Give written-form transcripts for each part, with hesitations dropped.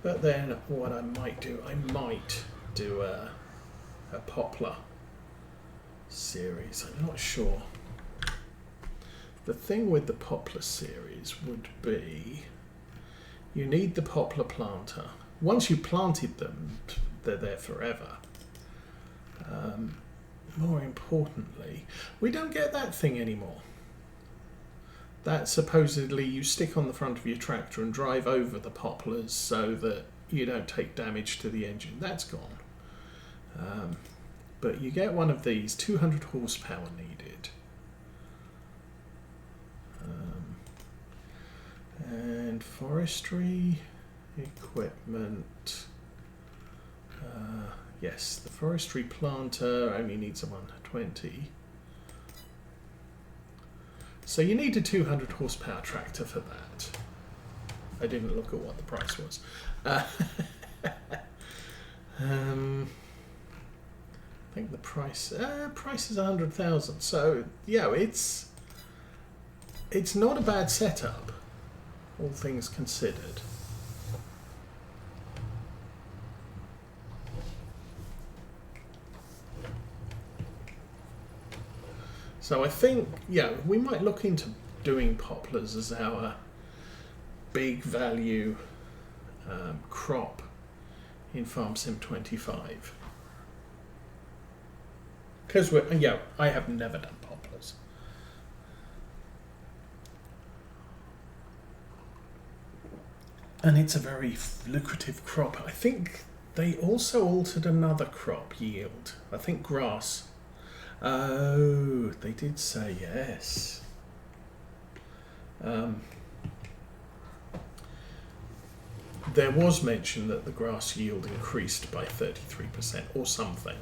But then what I might do a poplar series. I'm not sure. The thing with the poplar series would be you need the poplar planter. Once you planted them, they're there forever. More importantly, we don't get that thing anymore. That supposedly you stick on the front of your tractor and drive over the poplars so that you don't take damage to the engine. That's gone. But you get one of these, 200 horsepower needed. And forestry equipment. Yes, the forestry planter only needs a 120. So you need a 200 horsepower tractor for that. I didn't look at what the price was. I think the price is 100,000. So yeah, it's not a bad setup, all things considered. So I think, yeah, we might look into doing poplars as our big value crop in Farm Sim 25. Because I have never done poplars. And it's a very lucrative crop. I think they also altered another crop yield. I think grass. Oh, they did say yes. There was mention that the grass yield increased by 33% or something.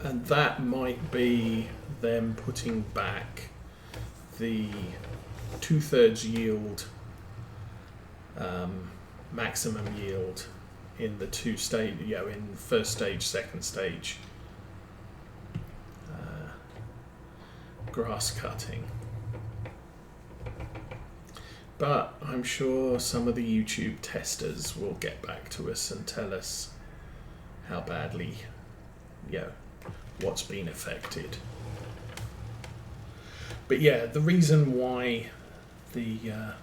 And that might be them putting back the 2/3 yield, maximum yield in the two stage, in first stage, second stage grass cutting. But I'm sure some of the YouTube testers will get back to us and tell us how badly, what's been affected. But yeah, the reason why I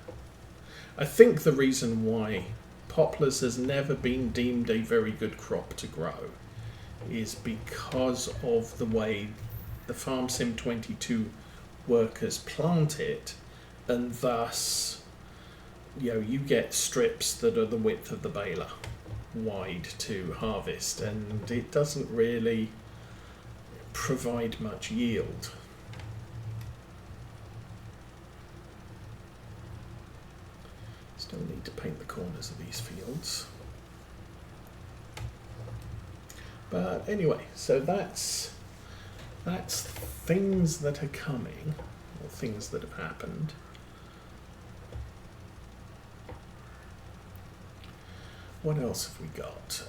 think the reason why poplars has never been deemed a very good crop to grow is because of the way the Farm Sim 22 workers plant it, and thus you get strips that are the width of the baler wide to harvest, and it doesn't really provide much yield. Still need to paint the corners of these fields. But anyway, so that's things that are coming, or things that have happened. What else have we got?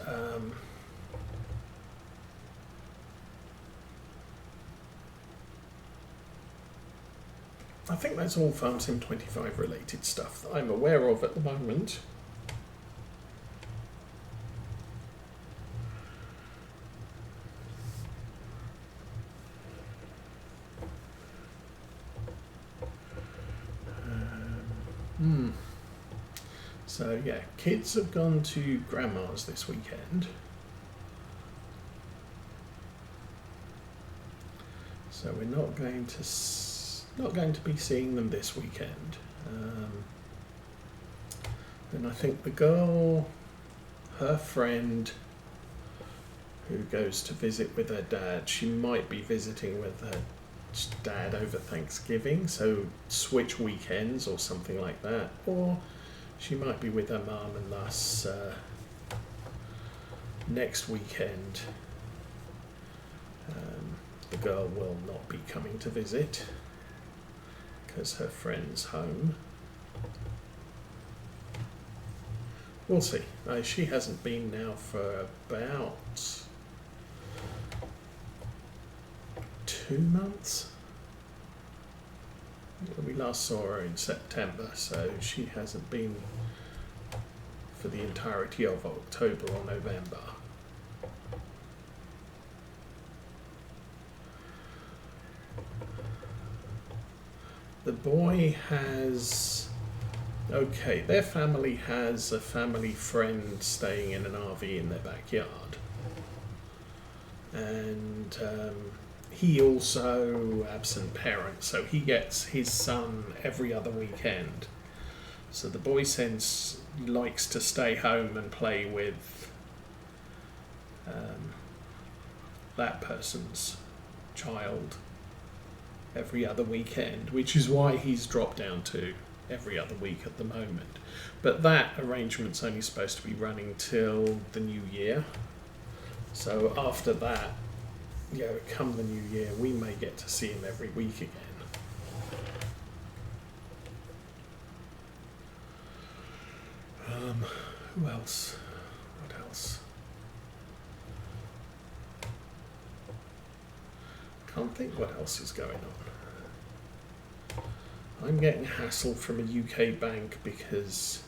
I think that's all Farm Sim 25 related stuff that I'm aware of at the moment. So yeah, kids have gone to grandma's this weekend. So we're not going to be seeing them this weekend. And I think the girl, her friend, who goes to visit with her dad, she might be visiting with her dad over Thanksgiving, so switch weekends or something like that, or she might be with her mum, and thus next weekend the girl will not be coming to visit because her friend's home. We'll see. She hasn't been now for about 2 months. We last saw her in September, so she hasn't been for the entirety of October or November. The boy has, okay, their family has a family friend staying in an RV in their backyard. And he also absent parent, so he gets his son every other weekend. So the boy likes to stay home and play with that person's child every other weekend, which is why he's dropped down to every other week at the moment. But that arrangement's only supposed to be running till the new year. So after that, come the new year, we may get to see him every week again. Who else? What else? Can't think what else is going on. I'm getting hassled from a UK bank because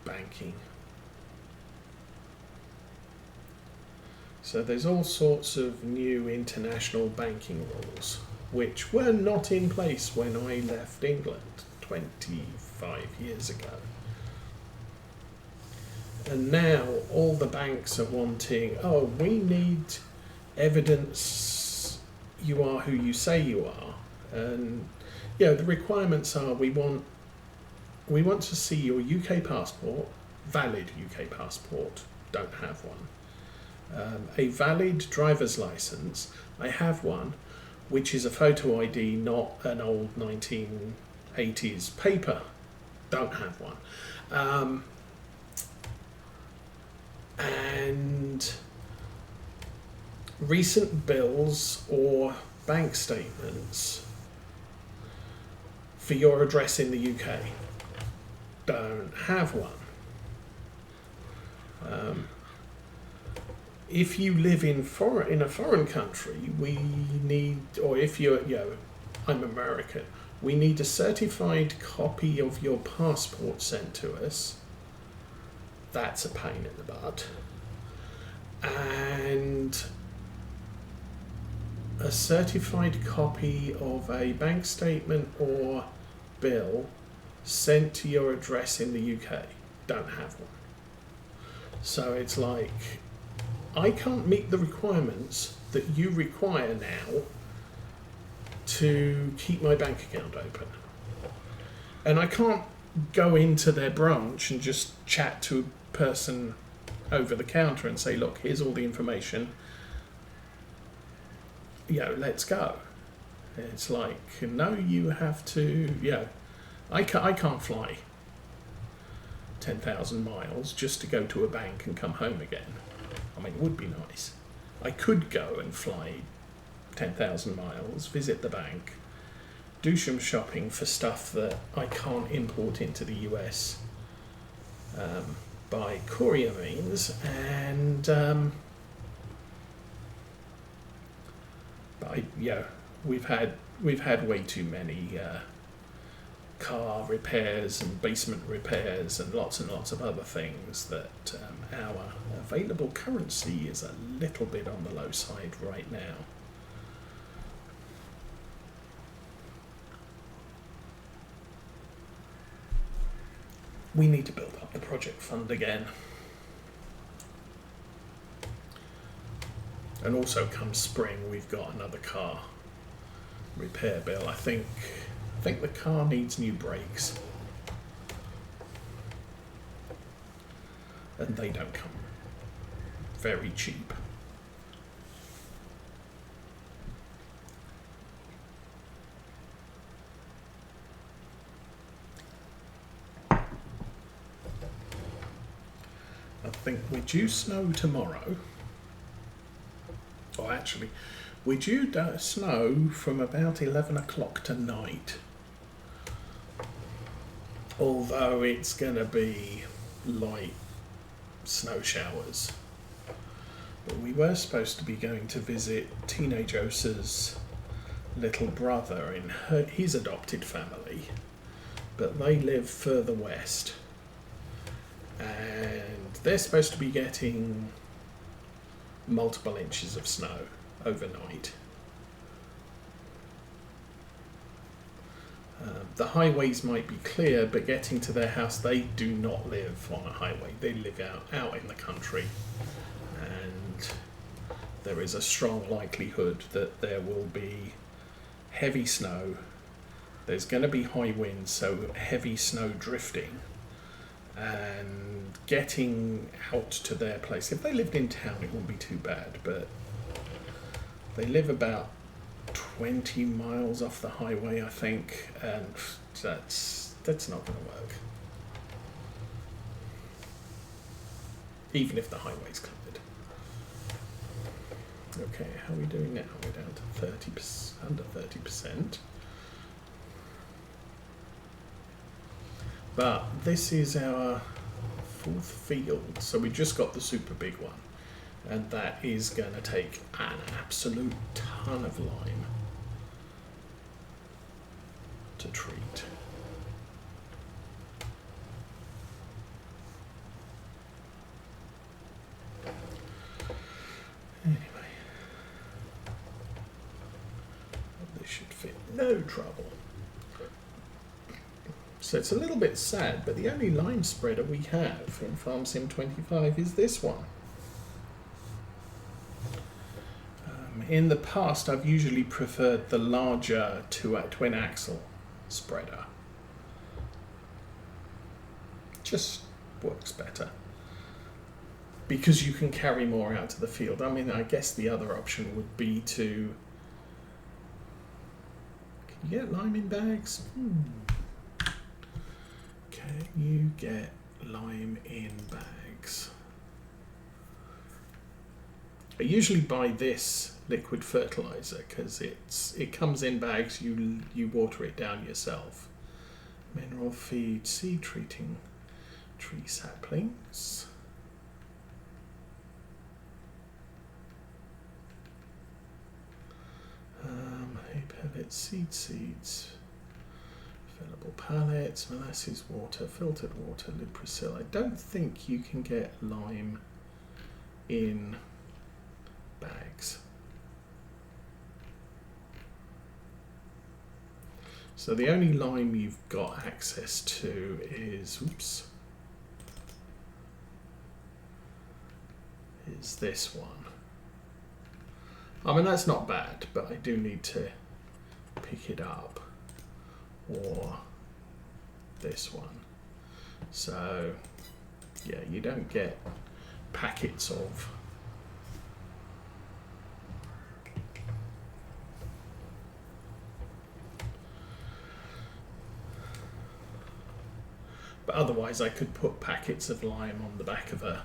banking. So there's all sorts of new international banking rules which were not in place when I left England 25 years ago. And now all the banks are wanting, oh, we need evidence you are who you say you are. And the requirements are we want to see your UK passport, valid UK passport, don't have one. A valid driver's license, I have one, which is a photo ID, not an old 1980s paper, don't have one. And recent bills or bank statements for your address in the UK, don't have one. If you live in a foreign country, we need, or if you're, I'm American, we need a certified copy of your passport sent to us. That's a pain in the butt. And a certified copy of a bank statement or bill sent to your address in the UK. Don't have one. So it's like, I can't meet the requirements that you require now to keep my bank account open. And I can't go into their branch and just chat to a person over the counter and say, look, here's all the information. Let's go. It's like, no, you have to, I can't fly 10,000 miles just to go to a bank and come home again. I mean, it would be nice. I could go and fly 10,000 miles, visit the bank, do some shopping for stuff that I can't import into the US by courier means, and we've had way too many car repairs and basement repairs and lots of other things that our available currency is a little bit on the low side right now. We need to build up the project fund again. And also come spring, we've got another car repair bill. I think the car needs new brakes. And they don't come very cheap. I think we're due snow tomorrow. Or actually, we're due snow from about 11 o'clock tonight. Although it's going to be light snow showers. But we were supposed to be going to visit teenage Osa's little brother in his adopted family. But they live further west. and they're supposed to be getting multiple inches of snow overnight. The highways might be clear, but getting to their house, they do not live on a highway. They live out in the country, and there is a strong likelihood that there will be heavy snow. There's going to be high winds, so heavy snow drifting, and getting out to their place. If they lived in town, it wouldn't be too bad, but they live about 20 miles off the highway, I think, and that's not going to work. Even if the highway's cleared. Okay, how are we doing now? We're down to 30%, under 30%. But this is our fourth field, so we just got the super big one, and that is going to take an absolute ton of lime to treat. Anyway, this should fit no trouble. So it's a little bit sad, but the only lime spreader we have in FarmSim25 is this one. In the past, I've usually preferred the larger twin axle spreader. Just works better because you can carry more out to the field. I mean, I guess the other option would be to... Can you get lime in bags? Can you get lime in bags? I usually buy this liquid fertilizer because it comes in bags. You water it down yourself. Mineral feed, seed treating tree saplings. Hay pellets, seeds. Fillable pallets, molasses water, filtered water, Lipresil. I don't think you can get lime in bags. So the only lime you've got access to is, is this one. I mean, that's not bad, but I do need to pick it up. Or this one. So yeah, you don't get packets of but otherwise I could put packets of lime on the back of a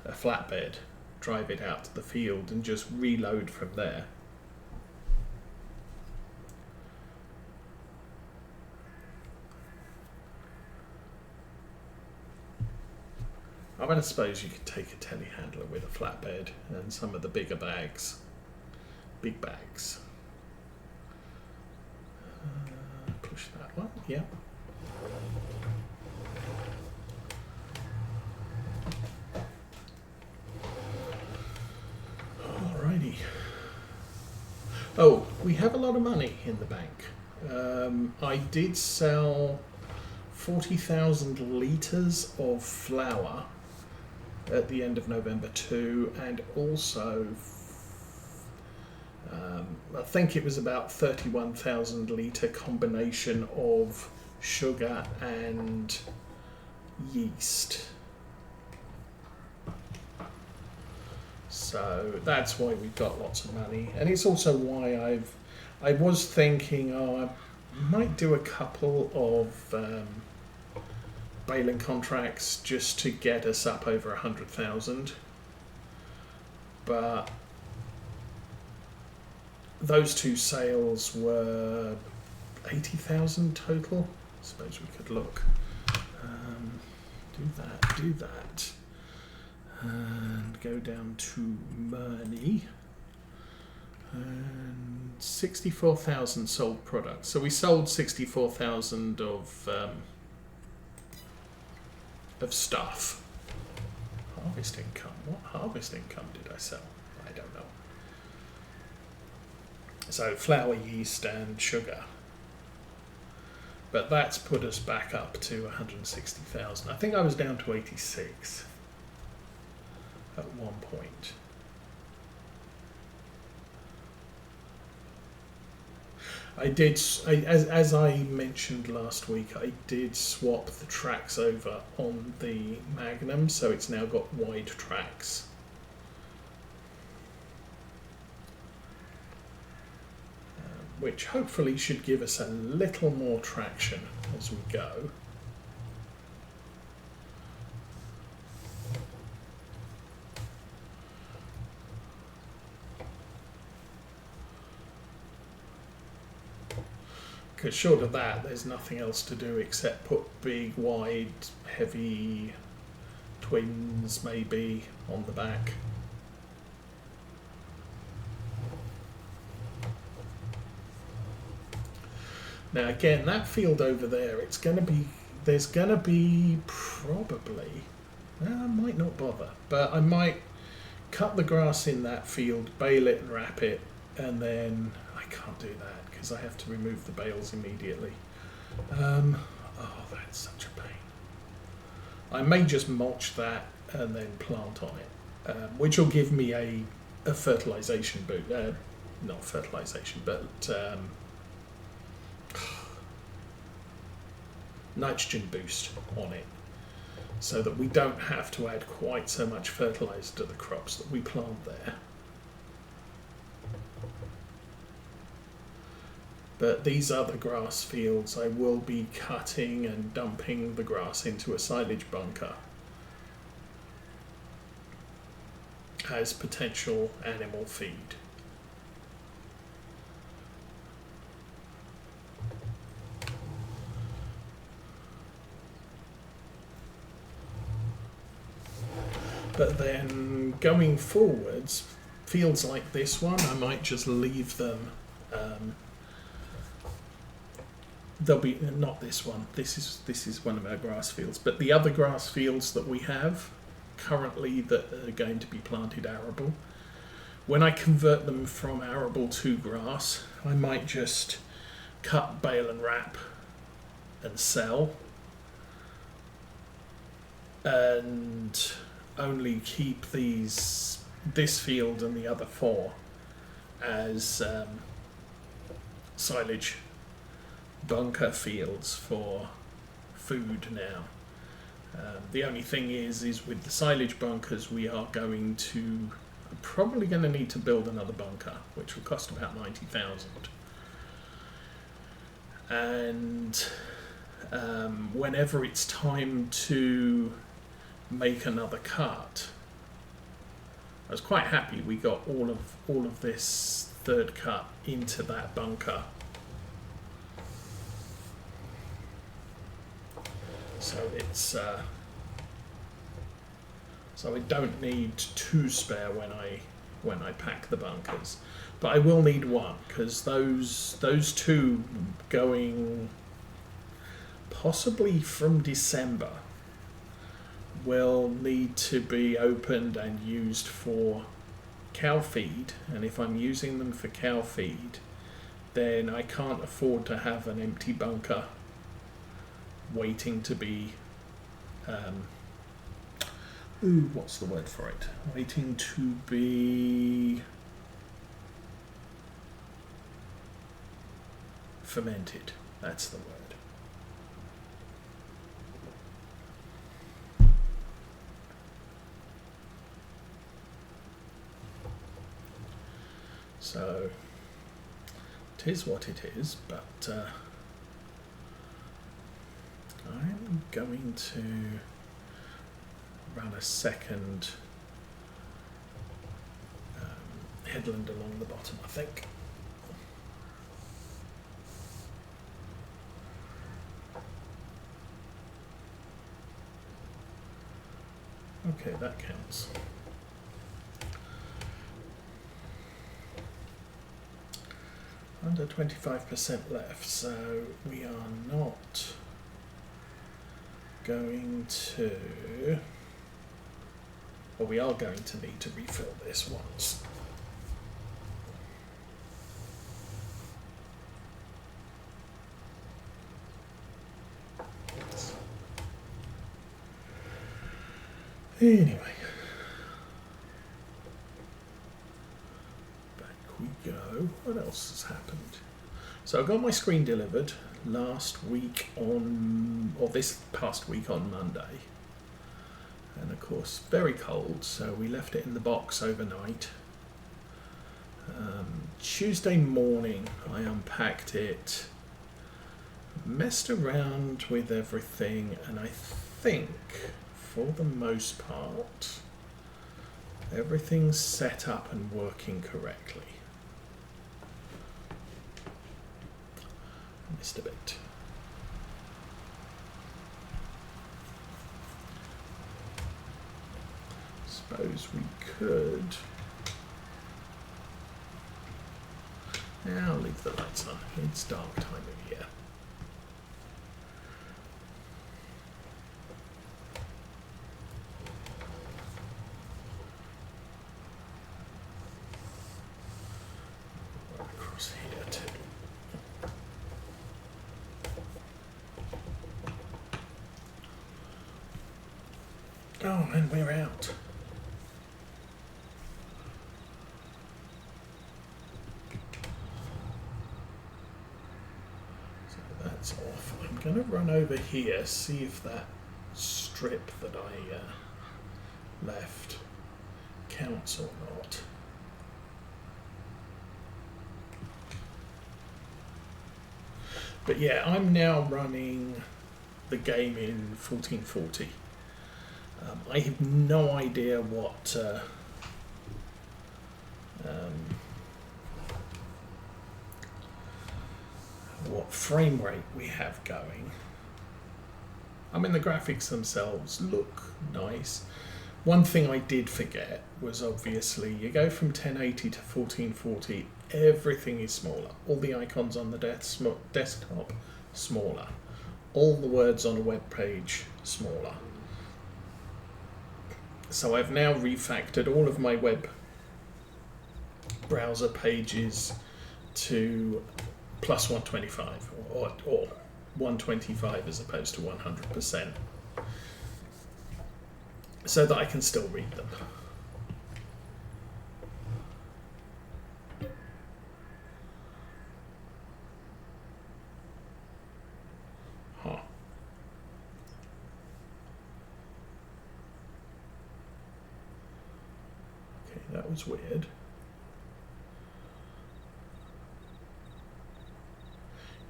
flatbed, drive it out to the field and just reload from there. I mean, I suppose you could take a telehandler with a flatbed and some of the bigger bags, big bags. Push that one, yeah. Alrighty. Oh, we have a lot of money in the bank. I did sell 40,000 litres of flour at the end of November 2, and also I think it was about 31,000 litre combination of sugar and yeast. So that's why we've got lots of money, and it's also why I was thinking, I might do a couple of baling contracts just to get us up over 100,000, but those two sales were 80,000 total. I suppose we could look. Do that, and go down to money. And 64,000 sold products. So we sold 64,000 of of stuff. Harvest income. What harvest income did I sell? I don't know. So flour, yeast and sugar. But that's put us back up to 160,000. I think I was down to 86 at one point. I did, as I mentioned last week, I did swap the tracks over on the Magnum, so it's now got wide tracks. Which hopefully should give us a little more traction as we go. Because short of that, there's nothing else to do except put big, wide, heavy twins maybe on the back. Now again, that field over there, it's going to be, there's going to be probably, I might not bother, but I might cut the grass in that field, bale it and wrap it, and then I can't do that because I have to remove the bales immediately. Oh, that's such a pain. I may just mulch that and then plant on it, which will give me a fertilisation boost, not fertilisation, but nitrogen boost on it, so that we don't have to add quite so much fertiliser to the crops that we plant there. But these other grass fields, I will be cutting and dumping the grass into a silage bunker as potential animal feed. But then going forwards, fields like this one, I might just leave them. There'll be not this one. This is one of our grass fields, but the other grass fields that we have currently that are going to be planted arable. When I convert them from arable to grass, I might just cut, bale, and wrap, and sell, and only keep this field and the other 4 as silage bunker fields for food now. The only thing is with the silage bunkers, we are probably going to need to build another bunker, which will cost about 90,000. And whenever it's time to make another cut, I was quite happy we got all of this third cut into that bunker. So it's so I don't need 2 spare when I pack the bunkers, but I will need 1 because those 2 going possibly from December will need to be opened and used for cow feed, and if I'm using them for cow feed, then I can't afford to have an empty bunker waiting to be what's the word for it? Waiting to be fermented. That's the word. So it is what it is, but I'm going to run a second headland along the bottom, I think. Okay, that counts. Under 25% left, so we are not going to, well, we are going to need to refill this once. Anyway, back we go. What else has happened? So I got my screen delivered last week on, or this past week on Monday. And of course, very cold, so we left it in the box overnight. Tuesday morning, I unpacked it, messed around with everything, and I think, for the most part, everything's set up and working correctly. I missed a bit. Suppose we could. I'll leave the lights on. It's dark time of year. Right across here too. Oh, and we're out. That's off. I'm going to run over here, see if that strip that I left counts or not. But yeah, I'm now running the game in 1440. I have no idea what frame rate we have going. I mean, the graphics themselves look nice. One thing I did forget was obviously you go from 1080 to 1440, everything is smaller. All the icons on the desktop, smaller. All the words on a web page, smaller. So I've now refactored all of my web browser pages to plus 125 or 125 as opposed to 100%, so that I can still read them. Huh. Okay, that was weird.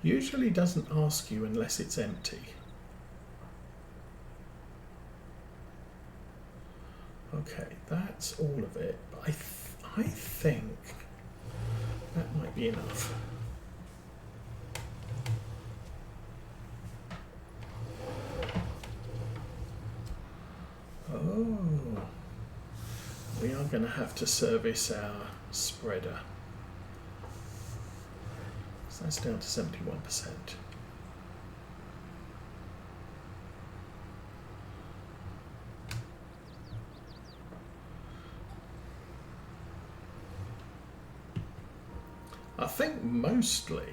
Usually doesn't ask you unless it's empty. Okay, that's all of it. But I think that might be enough. Oh, we are going to have to service our spreader. That's down to 71%. I think mostly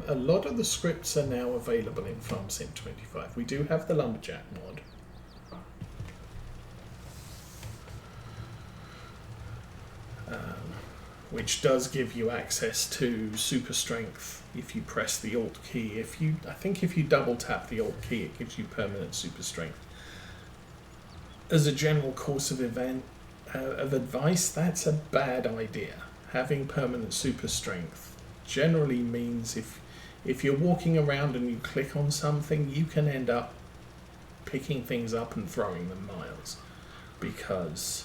a lot of the scripts are now available in FarmSim 25. We do have the Lumberjack mod. Which does give you access to super strength if you press the Alt key. I think if you double tap the Alt key, it gives you permanent super strength. As a general course of advice, that's a bad idea. Having permanent super strength generally means if you're walking around and you click on something, you can end up picking things up and throwing them miles, because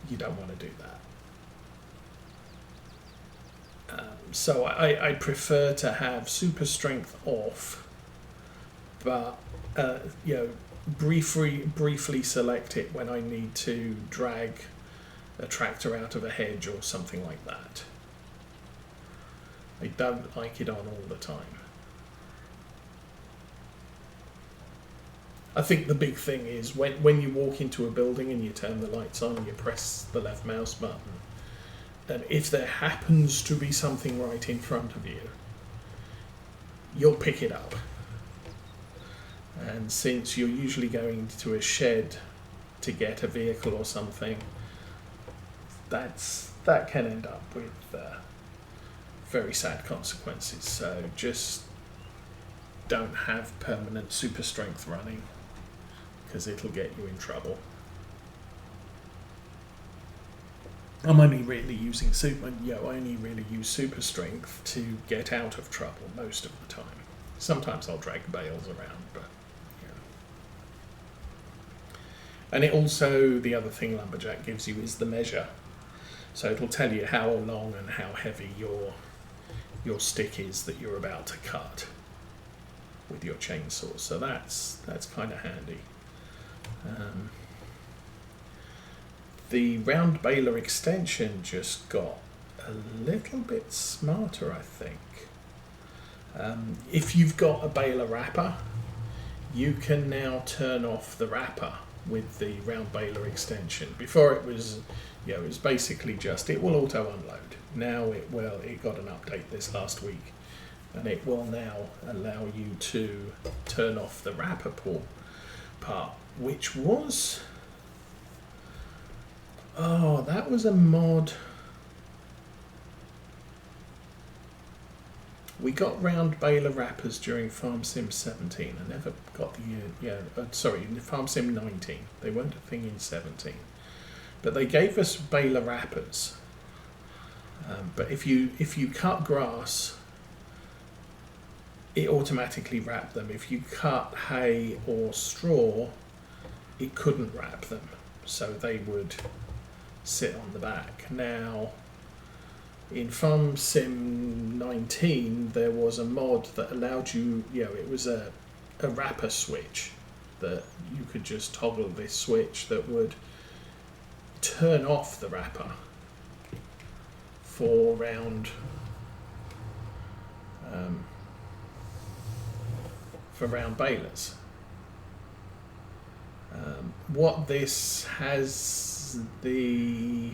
you don't want to do that. So I prefer to have super strength off, but briefly select it when I need to drag a tractor out of a hedge or something like that. I don't like it on all the time. I think the big thing is when you walk into a building and you turn the lights on and you press the left mouse button, and if there happens to be something right in front of you, you'll pick it up. And since you're usually going to a shed to get a vehicle or something, that can end up with very sad consequences. So just don't have permanent super strength running, because it'll get you in trouble. I'm only really using I only really use super strength to get out of trouble most of the time. Sometimes I'll drag bales around, but and it also, the other thing Lumberjack gives you is the measure. So it'll tell you how long and how heavy your stick is that you're about to cut with your chainsaw. So that's kind of handy. The round baler extension just got a little bit smarter, I think. If you've got a baler wrapper, you can now turn off the wrapper with the round baler extension. Before it was, it was basically just, it will auto unload. Now it got an update this last week, and it will now allow you to turn off the wrapper part, which was, that was a mod. We got round baler wrappers during Farm Sim 17. I never got Farm Sim 19. They weren't a thing in 17. But they gave us baler wrappers. But if you cut grass, it automatically wrapped them. If you cut hay or straw, it couldn't wrap them. So they would sit on the back. Now, in Farm Sim 19, there was a mod that allowed you, it was a wrapper switch that you could just toggle this switch that would turn off the wrapper for round balers. What this has the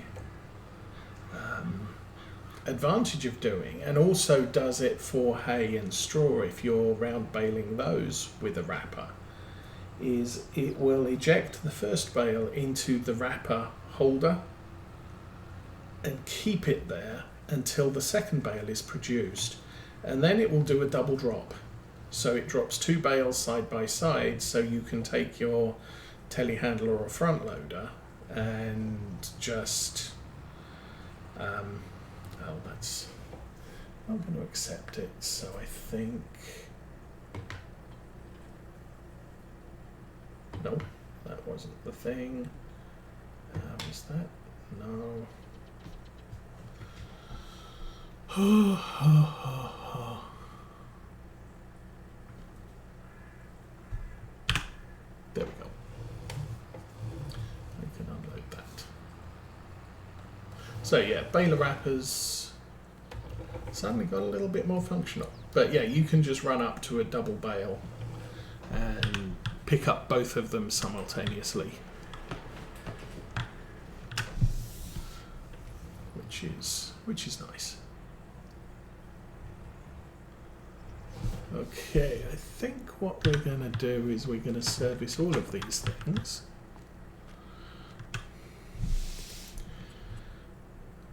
advantage of doing, and also does it for hay and straw if you're round baling those with a wrapper, is it will eject the first bale into the wrapper holder and keep it there until the second bale is produced, and then it will do a double drop. So it drops two bales side by side, so you can take your telehandler or front loader and just I'm going to accept it, so I think no, that wasn't the thing. Was that? No. There we go. We can unload that. So yeah, baler wrappers suddenly got a little bit more functional. But yeah, you can just run up to a double bale and pick up both of them simultaneously, which is nice. Okay, I think what we're going to do is we're going to service all of these things.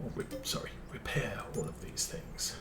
Or repair all of these things.